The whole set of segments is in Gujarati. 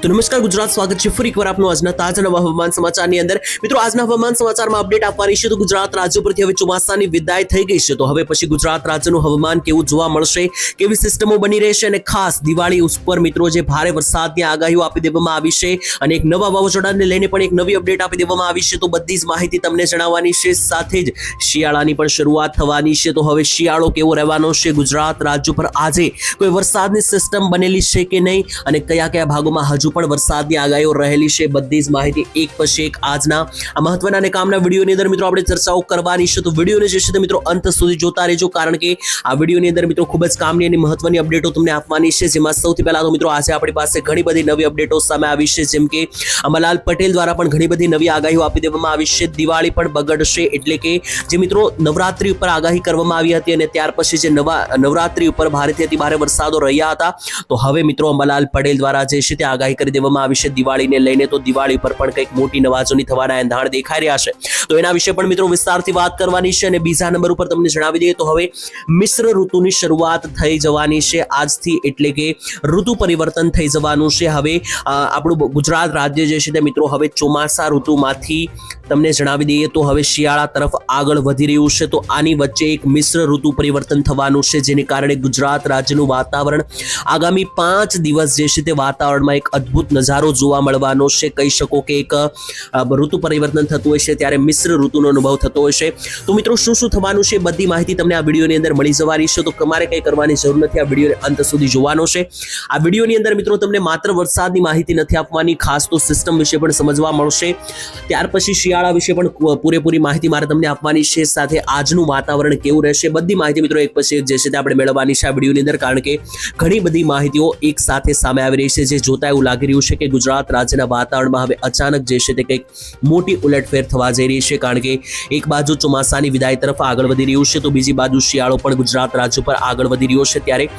તો નમસ્કાર ગુજરાત, સ્વાગત છે ફરી એકવાર આપનું આજના તાજા નવા હવામાન સમાચારની અંદર। મિત્રો, આજના હવામાન સમાચારમાં અપડેટ આપવાની છે તો ગુજરાત રાજ્ય પરથી હવે ચોમાસાની વિદાય થઈ ગઈ છે, તો હવે પછી ગુજરાત રાજ્યનું હવામાન કેવું જોવા મળશે, કેવી સિસ્ટમો બની રહેશે અને ખાસ દિવાળી ઉપર મિત્રો જે ભારે વરસાદની આગાહીઓ આપી દેવામાં આવી છે અને એક નવા વાવાઝોડાને લઈને પણ એક નવી અપડેટ આપી દેવામાં આવી છે, તો બધી જ માહિતી તમને જણાવવાની છે। સાથે જ શિયાળાની પણ શરૂઆત થવાની છે, તો હવે શિયાળો કેવો રહેવાનો છે, ગુજરાત રાજ્ય પર આજે કોઈ વરસાદની સિસ્ટમ બનેલી છે કે નહીં અને કયા કયા ભાગોમાં હજુ પણ વરસાદની આગાહીઓ રહેલી છે, બધી જ માહિતી એક પછી એક આજના આ મહત્વના અને કામના વિડીયોની અંદર મિત્રો આપણે ચર્ચાઓ કરવાની છે। તો વિડીયોને જે છે મિત્રો અંત સુધી જોતા રહેજો, કારણ કે આ વિડીયોની અંદર મિત્રો ખૂબ જ કામની અને મહત્વની અપડેટો તમને આપવાની છે, જેમાં સૌથી પહેલા તો મિત્રો આજે આપણી પાસે ઘણી બધી નવી અપડેટો સામે આવી છે, જેમ કે અંબાલાલ પટેલ દ્વારા પણ ઘણી બધી નવી આગાહીઓ આપી દેવામાં આવી છે। દિવાળી પણ બગડશે, એટલે કે જે મિત્રો નવરાત્રી ઉપર આગાહી કરવામાં આવી હતી અને ત્યાર પછી જે નવરાત્રી ઉપર ભારેથી અતિ ભારે વરસાદો રહ્યા હતા, તો હવે મિત્રો અંબાલાલ પટેલ દ્વારા જે છે તે આગાહી કરી દેવામાં આવી છે દિવાળીને લઈને, તો દિવાળી પર પણ કંઈક મોટી નવાજોની થવાના એંધાણ દેખાઈ રહ્યા છે, તો એના વિશે પણ મિત્રો વિસ્તારથી વાત કરવાની છે। અને બીજા નંબર ઉપર તમને જણાવી દઈએ તો હવે મિશ્ર ઋતુની શરૂઆત થઈ જવાની છે આજથી, એટલે કે ઋતુ પરિવર્તન થઈ જવાનું છે। હવે આપણું ગુજરાત રાજ્ય જે છે તે મિત્રો હવે ચોમાસા ઋતુમાંથી તમને જણાવી દઈએ તો હવે શિયાળા તરફ આગળ વધી રહ્યું છે, તો આની વચ્ચે એક મિશ્ર ઋતુ પરિવર્તન થવાનું છે, જેને કારણે ગુજરાત રાજ્યનું વાતાવરણ આગામી 5 દિવસ જે છે તે વાતાવરણમાં એક અદ્ભુત નજારો જોવા મળવાનો છે। કહી શકો કે એક ઋતુ પરિવર્તન થતું હોય છે ત્યારે મિશ્ર ઋતુનો અનુભવ થતો હોય છે, તો મિત્રો શું શું થવાનું છે બધી માહિતી તમને આ વિડીયોની અંદર મળી જવાની છે, તો તમારે કંઈ કરવાની જરૂર નથી, આ વિડીયોને અંત સુધી જોવાનો છે। આ વિડીયોની અંદર મિત્રો તમને માત્ર વરસાદની માહિતી નથી આપવાની, ખાસ તો સિસ્ટમ વિશે પણ સમજવા મળશે, ત્યાર પછી શિયાળા વિશે પણ પૂરેપૂરી માહિતી મારે તમને આપવાની છે, સાથે આજનું વાતાવરણ કેવું રહેશે બધી માહિતી મિત્રો એક પછી એક જે છે તે આપણે મેળવવાની છે આ વિડીયોની અંદર, કારણ કે ઘણી બધી માહિતીઓ એક સાથે સામે આવી રહી છે, જે જોતા એવું લાગી રહ્યું છે કે ગુજરાત રાજ્યના વાતાવરણમાં હવે અચાનક જે છે તે કંઈક મોટી ઉલટફેર થવા જઈ રહી છે, કારણ કે એક બાજુ ચોમાસાની વિદાય તરફ આગળ વધી રહ્યું છે, તો બીજી બાજુ શિયાળો પણ ગુજરાત રાજ્ય પર આગળ વધી રહ્યો છે, ત્યારે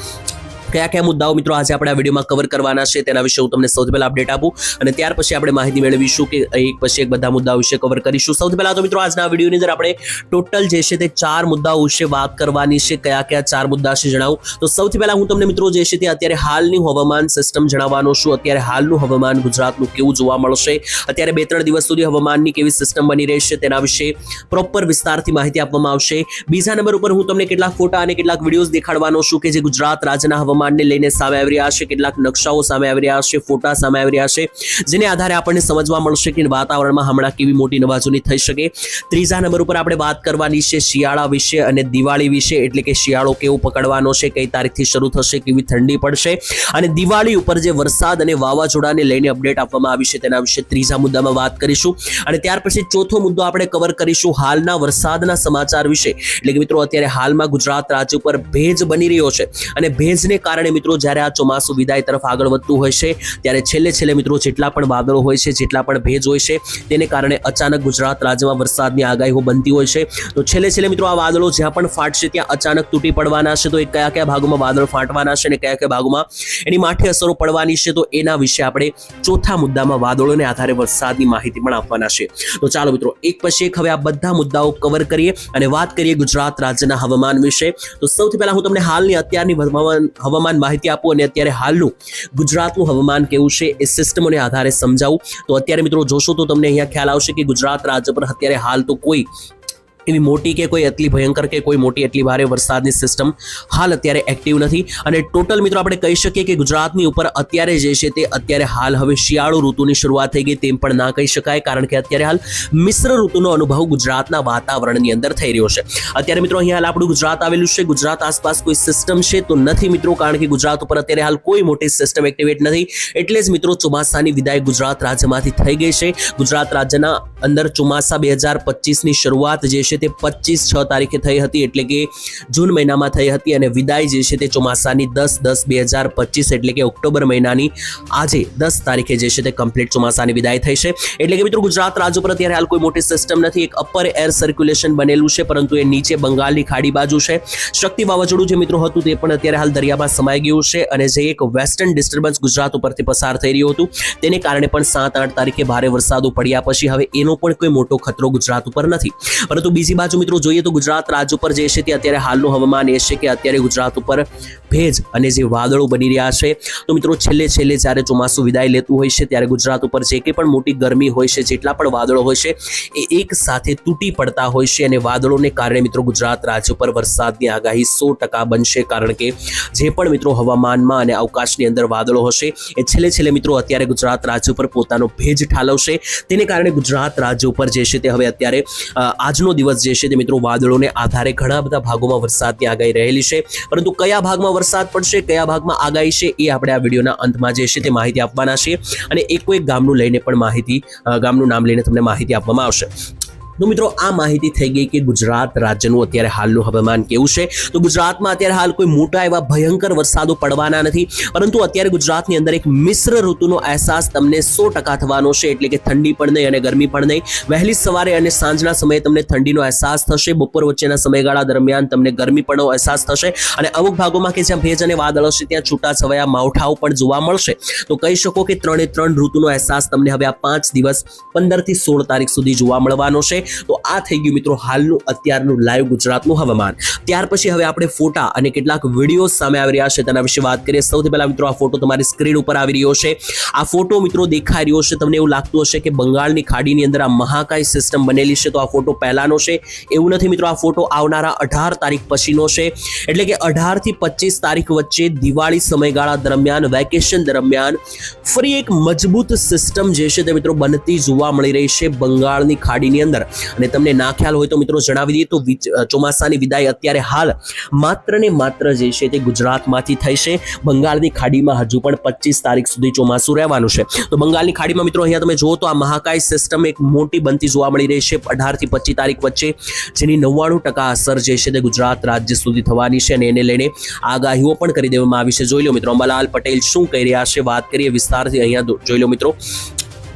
કયા કયા મુદ્દાઓ મિત્રો આજે આપણે આ વિડીયોમાં કવર કરવાના છે તેના વિશે હું તમને સૌથી પહેલા અપડેટ આપું અને ત્યાર પછી આપણે માહિતી મેળવીશું કે એક પછી એક બધા મુદ્દાઓ વિશે કવર કરીશું। સૌથી પહેલા તો મિત્રો આજના વિડીયોની અંદર આપણે ટોટલ જે છે તે 4 મુદ્દાઓ વિશે વાત કરવાની છે। કયા કયા 4 મુદ્દા છે જણાવું તો સૌથી પહેલા હું તમને મિત્રો જે છે તે અત્યારે હાલની હવામાન સિસ્ટમ જણાવવાનો છું, અત્યારે હાલનું હવામાન ગુજરાતનું કેવું જોવા મળશે, અત્યારે 2-3 દિવસ સુધી હવામાનની કેવી સિસ્ટમ બની રહેશે તેના વિશે પ્રોપર વિસ્તારથી માહિતી આપવામાં આવશે। બીજા નંબર ઉપર હું તમને કેટલાક ફોટા અને કેટલાક વિડીયોઝ દેખાડવાનો છું કે જે ગુજરાત રાજ્યના હવામાન ને લઈને સામે આવી રહ્યા છે, કેટલાક નકશાઓ સામે આવી રહ્યા છે, ફોટા સામે આવી રહ્યા છે, જેને આધારે આપણને સમજવા મળશે કે વાતાવરણમાં હમણાં કેવી મોટી નવાજોની થઈ શકે। ત્રીજા નંબર ઉપર આપણે વાત કરવાની છે શિયાળા વિશે અને દિવાળી વિશે, એટલે કે શિયાળો કેવો પકડવાનો છે, કઈ તારીખથી શરૂ થશે, કેવી ઠંડી પડશે અને દિવાળી ઉપર જે વરસાદ અને વાવાઝોડાને લઈને અપડેટ આપવામાં આવી છે તેના વિશે ત્રીજા મુદ્દામાં વાત કરીશું। અને ત્યાર પછી ચોથો મુદ્દો આપણે કવર કરીશું હાલના વરસાદના સમાચાર વિશે, એટલે કે મિત્રો અત્યારે હાલમાં ગુજરાત રાજ્ય ઉપર ભેજ બની રહ્યો છે અને ભેજને કારણે મિત્રો જ્યારે આ ચોમાસું વિદાય તરફ આગળ વધતું હોય છે ત્યારે છેલ્લે મિત્રો જેટલા પણ વાદળો હોય છે, જેટલા પણ ભેજ હોય છે, તેને કારણે અચાનક ગુજરાત રાજ્યમાં વરસાદની આગાહીઓ બનતી હોય છે, તો છેલ્લે મિત્રો આ વાદળો જ્યાં પણ ફાટશે ત્યાં અચાનક તૂટી પડવાના છે, તો એ કયા કયા ભાગોમાં વાદળ ફાટવાના છે અને કયા કયા ભાગોમાં એની માઠી અસરો પડવાની છે, તો એના વિશે આપણે ચોથા મુદ્દામાં વાદળોને આધારે વરસાદની માહિતી પણ આપવાના છે। તો ચાલો મિત્રો એક પછી એક હવે આ બધા મુદ્દાઓ કવર કરીએ અને વાત કરીએ ગુજરાત રાજ્યના હવામાન વિશે। તો સૌથી પહેલા હું તમને હાલની અત્યારની હવામાન માહિતી આપું અને અત્યારે હાલનું ગુજરાતનું હવામાન કેવું છે એ સિસ્ટમોને આધારે સમજાવું, તો અત્યારે મિત્રો જોશો તો તમને અહીંયા ખ્યાલ આવશે કે ગુજરાત રાજ્ય પર અત્યારે હાલ તો કોઈ એવી મોટી કે કોઈ એટલી ભયંકર કે કોઈ મોટી એટલી ભારે વરસાદની સિસ્ટમ હાલ અત્યારે એક્ટિવ નથી અને ટોટલ મિત્રો આપણે કહી શકીએ કે ગુજરાતની ઉપર અત્યારે જે છે તે અત્યારે હાલ હવે શિયાળુ ઋતુની શરૂઆત થઈ ગઈ તેમ પણ ના કહી શકાય, કારણ કે અત્યારે હાલ મિશ્ર ઋતુનો અનુભવ ગુજરાતના વાતાવરણની અંદર થઈ રહ્યો છે। અત્યારે મિત્રો અહીંયા હાલ આપણું ગુજરાત આવેલું છે, ગુજરાત આસપાસ કોઈ સિસ્ટમ છે તો નથી મિત્રો, કારણ કે ગુજરાત ઉપર અત્યારે હાલ કોઈ મોટી સિસ્ટમ એક્ટિવેટ નથી, એટલે જ મિત્રો ચોમાસાની વિદાય ગુજરાત રાજ્યમાંથી થઈ ગઈ છે। ગુજરાત રાજ્યના અંદર ચોમાસા 2025ની શરૂઆત જે છે તે 25/6 તારીખે થઈ હતી, એટલે કે જૂન મહિનામાં થઈ હતી અને વિદાય જે છે તે ચોમાસાની 10/10/2025 એટલે કે ઓક્ટોબર મહિનાની આજે 10 તારીખે જે છે તે કમ્પ્લીટ ચોમાસાની વિદાય થઈ છે। એટલે કે મિત્રો ગુજરાત રાજ્ય પર અત્યારે હાલ કોઈ મોટી સિસ્ટમ નથી, એક અપર એર સર્ક્યુલેશન બનેલું છે, પરંતુ એ નીચે બંગાળની ખાડી બાજુ છે। શક્તિ વાવાઝોડું જે મિત્રો હતું તે પણ અત્યારે હાલ દરિયામાં સમાઈ ગયું છે અને જે એક વેસ્ટર્ન ડિસ્ટર્બન્સ ગુજરાત ઉપરથી પસાર થઈ રહ્યું હતું તેને કારણે પણ 7-8 તારીખે ભારે વરસાદો પડ્યા પછી હવે એનો વાદળોનો પણ કોઈ મોટો ખતરો ગુજરાત ઉપર નથી. પરંતુ બીજી બાજુ મિત્રો જોઈએ તો ગુજરાત રાજ્ય ઉપર જે છે તે અત્યારે હાલનું હવામાન એ છે કે અત્યારે ગુજરાત ઉપર ભેજ અને જે વાદળો બની રહ્યા છે, તો મિત્રો છેલ્લે જ્યારે ચોમાસું વિદાય લેતું હોય છે ત્યારે ગુજરાત ઉપર જે કંઈ પણ મોટી ગરમી હોય છે, જેટલા પણ વાદળો હોય છે એ એક સાથે તૂટી પડતા હોય છે અને વાદળોને કારણે મિત્રો ગુજરાત રાજ્ય પર વરસાદની આગાહી 100% બનશે. કારણ કે જે પણ મિત્રો હવામાનમાં અને અવકાશની અંદર વાદળો હશે એ છેલ્લે મિત્રો અત્યારે ગુજરાત રાજ્ય ઉપર પોતાનો ભેજ ઠાલવશે. તેને કારણે ગુજરાત રાજ્ય ઉપર જે છે તે હવે અત્યારે આજનો દિવસ જે છે તે મિત્રો વાદળોને આધારે ઘણા બધા ભાગોમાં વરસાદની આગાહી રહેલી છે. પરંતુ કયા ભાગમાં વરસાદ પડશે, કયા ભાગમાં આગાહી છે, એ આપણે આ વિડીયોના અંતમાં જે છે તે માહિતી આપવાના છીએ અને એક ગામનું લઈને પણ ગામનું નામ લઈને તમને માહિતી આપવામાં આવશે. તો મિત્રો આ માહિતી થઈ ગઈ કે ગુજરાત રાજ્યનું અત્યારે હાલનું હવામાન કેવું છે. તો ગુજરાતમાં અત્યારે હાલ કોઈ મોટા એવા ભયંકર વરસાદો પડવાના નથી, પરંતુ અત્યારે ગુજરાતની અંદર એક મિશ્ર ઋતુનો અહેસાસ તમને 100% થવાનો છે. એટલે કે ઠંડી પણ નહીં અને ગરમી પણ નહીં. વહેલી સવારે અને સાંજના સમયે તમને ઠંડીનો અહેસાસ થશે. બપોર વચ્ચેના સમયગાળા દરમિયાન તમને ગરમી પણ અહેસાસ થશે અને અમુક ભાગોમાં કે જ્યાં ભેજ અને વાદળ હશે ત્યાં છૂટાછવાયા માવઠાઓ પણ જોવા મળશે. તો કહી શકો કે 3 ઋતુનો અહેસાસ તમને હવે આ 5 દિવસ 15 થી 16 તારીખ સુધી જોવા મળવાનો છે. તો આ થઈ ગયું મિત્રો હાલનું અત્યારનું લાઈવ ગુજરાતનું હવામાન. ત્યાર પછી હવે આપણે ફોટા અને કેટલાક વિડીયો સામે આવી રહ્યા છે તેના વિશે વાત કરીએ. સૌથી પહેલા મિત્રો આ ફોટો તમારી સ્ક્રીન ઉપર આવી રહ્યો છે. આ ફોટો મિત્રો દેખાઈ રહ્યો છે, તમને એવું લાગતું હશે કે બંગાળની ખાડીની અંદર આ મહાકાય સિસ્ટમ બનેલી છે. તો આ ફોટો પહેલાનો છે એવું નથી મિત્રો. આ ફોટો આવનારા 18 તારીખ પછીનો છે. એટલે કે 18 થી 25 તારીખ વચ્ચે દિવાળી સમયગાળા દરમિયાન, વેકેશન દરમિયાન ફરી એક મજબૂત સિસ્ટમ જે છે તે મિત્રો બનતી જોવા મળી રહી છે બંગાળની ખાડીની અંદર. અને તમને ના ખ્યાલ હોય તો મિત્રો જણાવી દઈએ તો ચોમાસાની વિદાય અત્યારે હાલ માત્ર ને માત્ર જે છે તે ગુજરાતમાંથી થઈ છે. બંગાળની ખાડીમાં હજુ પણ 25 તારીખ સુધી ચોમાસું રહેવાનું છે. તો બંગાળની ખાડીમાં મિત્રો અહીંયા તમે જુઓ તો આ મહાકાય સિસ્ટમ એક મોટી બનતી જોવા મળી રહી છે 18 થી 25 તારીખ વચ્ચે, જેની 99% અસર જે છે તે ગુજરાત રાજ્ય સુધી થવાની છે અને એને લઈને આગાહીઓ પણ કરી દેવામાં આવી છે. જોઈ લો મિત્રો અંબાલાલ પટેલ શું કહી રહ્યા છે, વાત કરીએ વિસ્તારથી. અહીંયા જોઈ લો મિત્રો.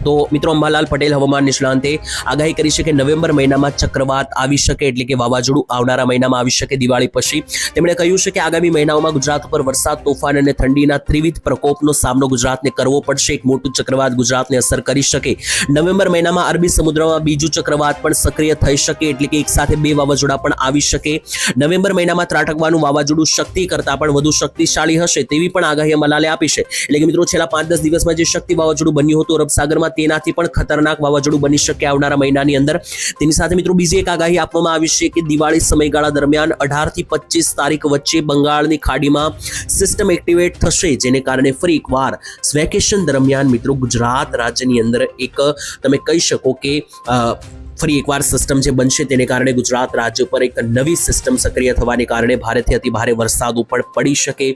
તો મિત્રો અંબાલાલ પટેલ હવામાન નિષ્ણાંતે આગાહી કરી છે કે નવેમ્બર મહિનામાં ચક્રવાત આવી શકે, એટલે કે વાવાઝોડું આવનારા મહિનામાં આવી શકે દિવાળી પછી. તેમણે કહ્યું છે કે આગામી મહિનાઓમાં ગુજરાત ઉપર વરસાદ, તોફાન અને ઠંડીના ત્રિવિધ પ્રકોપનો સામનો ગુજરાતને કરવો પડશે. એક મોટું ચક્રવાત ગુજરાતને અસર કરી શકે. નવેમ્બર મહિનામાં અરબી સમુદ્રમાં બીજું ચક્રવાત પણ સક્રિય થઈ શકે, એટલે કે એક સાથે 2 વાવાઝોડા પણ આવી શકે. નવેમ્બર મહિનામાં ત્રાટકવાનું વાવાઝોડું શક્તિ કરતાં પણ વધુ શક્તિશાળી હશે તેવી પણ આગાહી અંબાલાલે આપી છે. એટલે કે મિત્રો છેલ્લા 5-10 દિવસમાં જે શક્તિ વાવાઝોડું બન્યું હતું અરબ સાગરમાં, તેનાથી પણ ખતરનાક વાવાઝોડું બની શકે આવનારા મહિનાની અંદર. તેની સાથે મિત્રો બીજી એક આગાહી આપવામાં આવી છે કે દિવાળી સમયગાળા દરમિયાન 18 થી 25 તારીખ વચ્ચે બંગાળની ખાડીમાં સિસ્ટમ એક્ટિવેટ થશે, જેને કારણે ફરી એકવાર વેકેશન દરમિયાન મિત્રો ગુજરાત રાજ્યની અંદર એક તમે કહી શકો કે ફરી એકવાર સિસ્ટમ જે બનશે તેને કારણે ગુજરાત રાજ્ય પર એક નવી સિસ્ટમ સક્રિય થવાને કારણે ભારેથી અતિ ભારે વરસાદ પણ પડી શકે.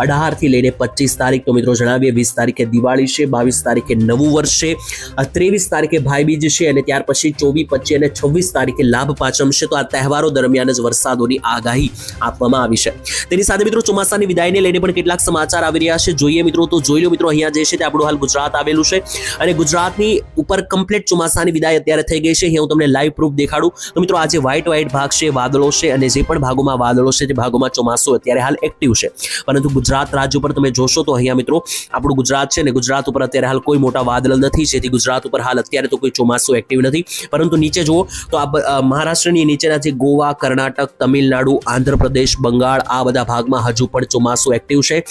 18 થી લઈને 25 તારીખ તો મિત્રો જણાવીએ 20 તારીખે દિવાળી છે, 22 તારીખે નવું વર્ષ છે, 23 તારીખે ભાઈબીજ છે અને ત્યાર પછી 24, 25 અને 26 તારીખે લાભ પાંચમ છે. તો આ તહેવારો દરમિયાન જ વરસાદોની આગાહી આપવામાં આવી છે. તેની સાથે મિત્રો ચોમાસાની વિદાયને લઈને પણ કેટલાક સમાચાર આવી રહ્યા છે. જોઈએ મિત્રો તો જોઈ લો મિત્રો. અહીંયા જે છે તે આપણું હાલ ગુજરાત આવેલું છે અને ગુજરાતની ઉપર કમ્પ્લીટ ચોમાસાની વિદાય અત્યારે થઈ ગઈ છે. અહીંયા તમને લાઈવ પ્રૂફ દેખાડું તો મિત્રો આ જે વ્હાઈટ ભાગ છે વાદળો છે અને જે પણ ભાગોમાં વાદળો છે તે ભાગોમાં ચોમાસું અત્યારે હાલ એક્ટિવ છે. પરંતુ ગુજરાત રાજ્ય ઉપર તમે જોશો તો અહીંયા મિત્રો આપણું ગુજરાત છે ને ગુજરાત ઉપર અત્યારે હાલ કોઈ મોટા વાદળ નથી, જેથી ગુજરાત ઉપર હાલ અત્યારે તો કોઈ ચોમાસું એક્ટિવ નથી. પરંતુ નીચે જુઓ તો આ મહારાષ્ટ્રની નીચેના જે ગોવા, કર્ણાટક, તમિલનાડુ, આંધ્રપ્રદેશ, બંગાળ આ બધા ભાગમાં હજુ પણ ચોમાસું એક્ટિવ છે.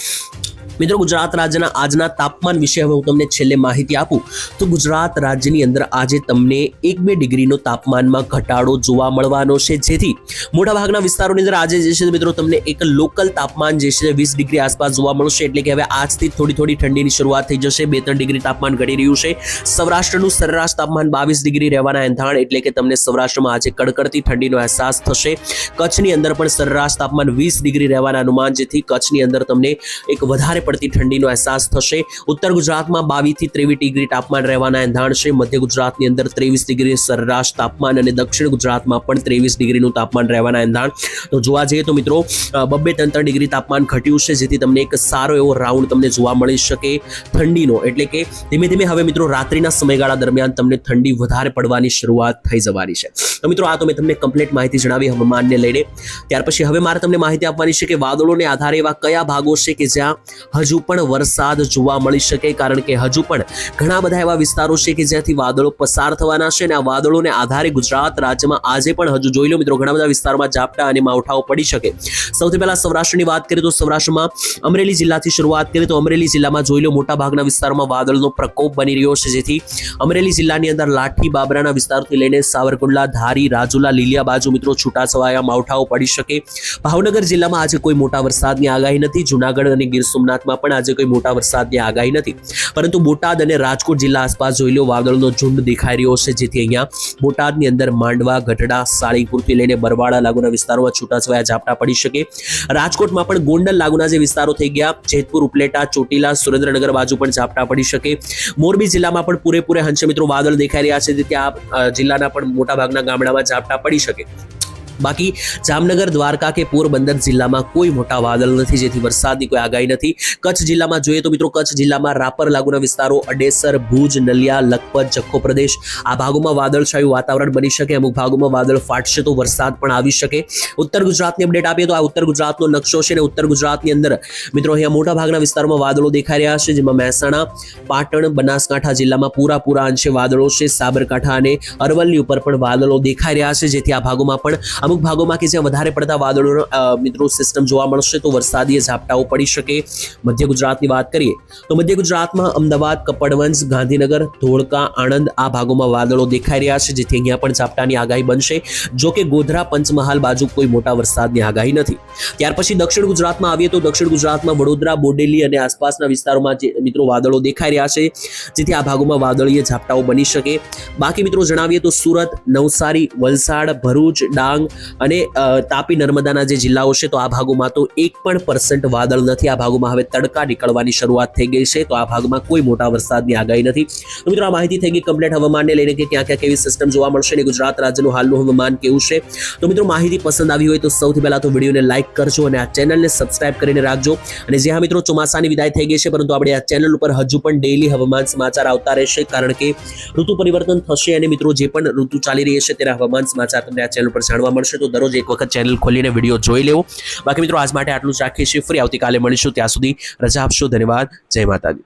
મિત્રો ગુજરાત રાજ્યના આજના તાપમાન વિશે હવે હું તમને છેલ્લે માહિતી આપું તો ગુજરાત રાજ્યની અંદર આજે તમને 1-2 ડિગ્રીનો તાપમાનમાં ઘટાડો જોવા મળવાનો છે, જેથી મોટાભાગના વિસ્તારોની અંદર આજે જે છે મિત્રો તમને એક લોકલ તાપમાન જે છે 20 ડિગ્રી આસપાસ જોવા મળશે. એટલે કે હવે આજથી થોડી ઠંડીની શરૂઆત થઈ જશે. 2-3 ડિગ્રી તાપમાન ઘટી રહ્યું છે. સૌરાષ્ટ્રનું સરેરાશ તાપમાન 22 ડિગ્રી રહેવાના એંધાણ, એટલે કે તમને સૌરાષ્ટ્રમાં આજે કડકડતી ઠંડીનો અહેસાસ થશે. કચ્છની અંદર પણ સરેરાશ તાપમાન 20 ડિગ્રી રહેવાના અનુમાન, જેથી કચ્છની અંદર તમને એક વધારે પડતી ઠંડીનો અહેસાસ થશે. ઉત્તર ગુજરાતમાં 22 થી 23 ડિગ્રી તાપમાન રહેવાના એંધાણ છે. મધ્ય ગુજરાતની અંદર 23 ડિગ્રી સરેરાશ તાપમાન અને દક્ષિણ ગુજરાતમાં પણ 23 ડિગ્રીનું તાપમાન રહેવાના એંધાણ. તો જોવા જઈએ તો મિત્રો 2-3 ડિગ્રી તાપમાન ઘટ્યું છે, જેથી તમને એક સારો એવો રાઉન્ડ તમને જોવા મળી શકે ઠંડીનો. એટલે કે ધીમે ધીમે હવે મિત્રો રાત્રિના સમયગાળા દરમિયાન તમને ઠંડી વધારે પડવાની શરૂઆત થઈ જવાની છે. તો મિત્રો આ તો મેં તમને કમ્પ્લીટ માહિતી જણાવી હવામાનને લઈને. ત્યાર પછી હવે મારે તમને માહિતી આપવાની છે કે વાદળોને આધારે એવા કયા ભાગો છે કે જ્યાં હજુ પણ વરસાદ જોવા મળી શકે, કારણ કે હજુ પણ ઘણા બધા એવા વિસ્તારો છે કે જ્યાંથી વાદળો પસાર થવાના છે અને આ વાદળોને આધારે ગુજરાત રાજ્યમાં આજે પણ હજુ જોઈ લો મિત્રો ઘણા બધા વિસ્તારોમાં ઝાપટા અને માવઠાઓ પડી શકે. સૌથી પહેલા સૌરાષ્ટ્રની વાત કરીએ તો સૌરાષ્ટ્રમાં અમરેલી જિલ્લાથી શરૂઆત કરીએ તો અમરેલી જિલ્લામાં જોઈ લો મોટા ભાગના વિસ્તારોમાં વાદળનો પ્રકોપ બની રહ્યો છે, જેથી અમરેલી જિલ્લાની અંદર લાઠી બાબરાના વિસ્તારથી લઈને સાવરકુંડલા, ધારી, રાજુલા, લીલિયા બાજુ મિત્રો છૂટાછવાયા માવઠાઓ પડી શકે. ભાવનગર જિલ્લામાં આજે કોઈ મોટા વરસાદની આગાહી નથી. જૂનાગઢ અને ગીર સોમનાથમાં પણ આજે કોઈ મોટા વરસાદની આગાહી નથી, પરંતુ બોટાદ અને રાજકોટ જિલ્લા આસપાસ જોઈ લો વાદળનો ઝુંડ દેખાઈ રહ્યો છે, જેથી અહીંયા બોટાદની અંદર માંડવા, ગઢડા, સાળીપુરથી લઈને બરવાડા લાગુના વિસ્તારોમાં છૂટાછવાયા ઝાપટા પડી શકે. રાજકોટમાં પણ ગોંડલ લાગુના જે વિસ્તારો થઈ ગયા, જેતપુર, ઉપલેટા, ચોટીલા, સુરેન્દ્રનગર બાજુ પણ ઝાપટા પડી શકે. મોરબી જિલ્લામાં પણ પૂરેપૂરે અંશે મિત્રો વાદળ દેખાઈ રહ્યા છે, જેથી આ જિલ્લાના પણ મોટા ભાગના ગામડામાં ઝાપટા પડી શકે. બાકી જામનગર, દ્વારકા કે પોરબંદર જિલ્લામાં કોઈ મોટા વાદળ નથી, જેથી વરસાદની કોઈ આગાહી નથી. કચ્છ જિલ્લામાં જોઈએ તો મિત્રો કચ્છ જિલ્લામાં રાપર લાગુના વિસ્તારો, અડેસર, ભુજ, નલિયા, લખપત, જખો પ્રદેશ આ ભાગોમાં વાદળછાયું વાતાવરણ બની શકે. અમુક ભાગોમાં વાદળ ફાટશે તો વરસાદ પણ આવી શકે. ઉત્તર ગુજરાતની અપડેટ આપીએ તો આ ઉત્તર ગુજરાતનો નકશો છે અને ઉત્તર ગુજરાતની અંદર મિત્રો અહીંયા મોટા ભાગના વિસ્તારોમાં વાદળો દેખાઈ રહ્યા છે, જેમાં મહેસાણા, પાટણ, બનાસકાંઠા જિલ્લામાં પૂરા અંશે વાદળો છે. સાબરકાંઠા અને અરવલ્લી ઉપર પણ વાદળો દેખાઈ રહ્યા છે, જેથી આ ભાગોમાં પણ અમુક ભાગોમાં કે જ્યાં વધારે પડતા વાદળોનો મિત્રો સિસ્ટમ જોવા મળશે તો વરસાદી ઝાપટાઓ પડી શકે. મધ્ય ગુજરાતની વાત કરીએ તો મધ્ય ગુજરાતમાં અમદાવાદ, કપડવંજ, ગાંધીનગર, ધોળકા, આણંદ આ ભાગોમાં વાદળો દેખાઈ રહ્યા છે, જેથી અહીંયા પણ ઝાપટાની આગાહી બનશે. જો કે ગોધરા, પંચમહાલ બાજુ કોઈ મોટા વરસાદની આગાહી નથી. ત્યાર પછી દક્ષિણ ગુજરાતમાં આવીએ તો દક્ષિણ ગુજરાતમાં વડોદરા, બોડેલી અને આસપાસના વિસ્તારોમાં મિત્રો વાદળો દેખાઈ રહ્યા છે, જેથી આ ભાગોમાં વાદળીય ઝાપટાઓ બની શકે. બાકી મિત્રો જણાવીએ તો સુરત, નવસારી, વલસાડ, ભરૂચ, ડાંગ અને તાપી, નર્મદાના જે જિલ્લાઓ છે તો આ ભાગોમાં તો 1% વાદળ નથી. આ ભાગોમાં હવે તડકા નીકળવાની શરૂઆત થઈ ગઈ છે, તો આ ભાગમાં કોઈ મોટા વરસાદની આગાહી નથી. તો મિત્રો આ માહિતી થઈ ગઈ કમ્પ્લીટ હવામાનને લઈને કે ક્યાં ક્યાં કેવી સિસ્ટમ જોવા મળશે અને ગુજરાત રાજ્યનું હાલનું હવામાન કેવું છે. તો મિત્રો માહિતી પસંદ આવી હોય તો સૌથી પહેલા તો વિડીયોને લાઇક કરજો અને આ ચેનલને સબસ્ક્રાઇબ કરીને રાખજો. અને જે હા મિત્રો ચોમાસાની વિદાય થઈ ગઈ છે, પરંતુ આપણે આ ચેનલ ઉપર હજુ પણ ડેઈલી હવામાન સમાચાર આવતા રહેશે, કારણ કે ઋતુ પરિવર્તન થશે અને મિત્રો જે પણ ઋતુ ચાલી રહી છે તેના હવામાન સમાચાર તમને આ ચેનલ પર જાણવા મળશે. તો દરરોજ એક વખત ચેનલ ખોલીને વિડીયો જોઈ લેવો. બાકી મિત્રો આજ માટે આટલું જ રાખીએ છીએ. ફરી આવતીકાલે મળીશું. ત્યાં સુધી રજા આપશો. ધન્યવાદ. જય માતાજી.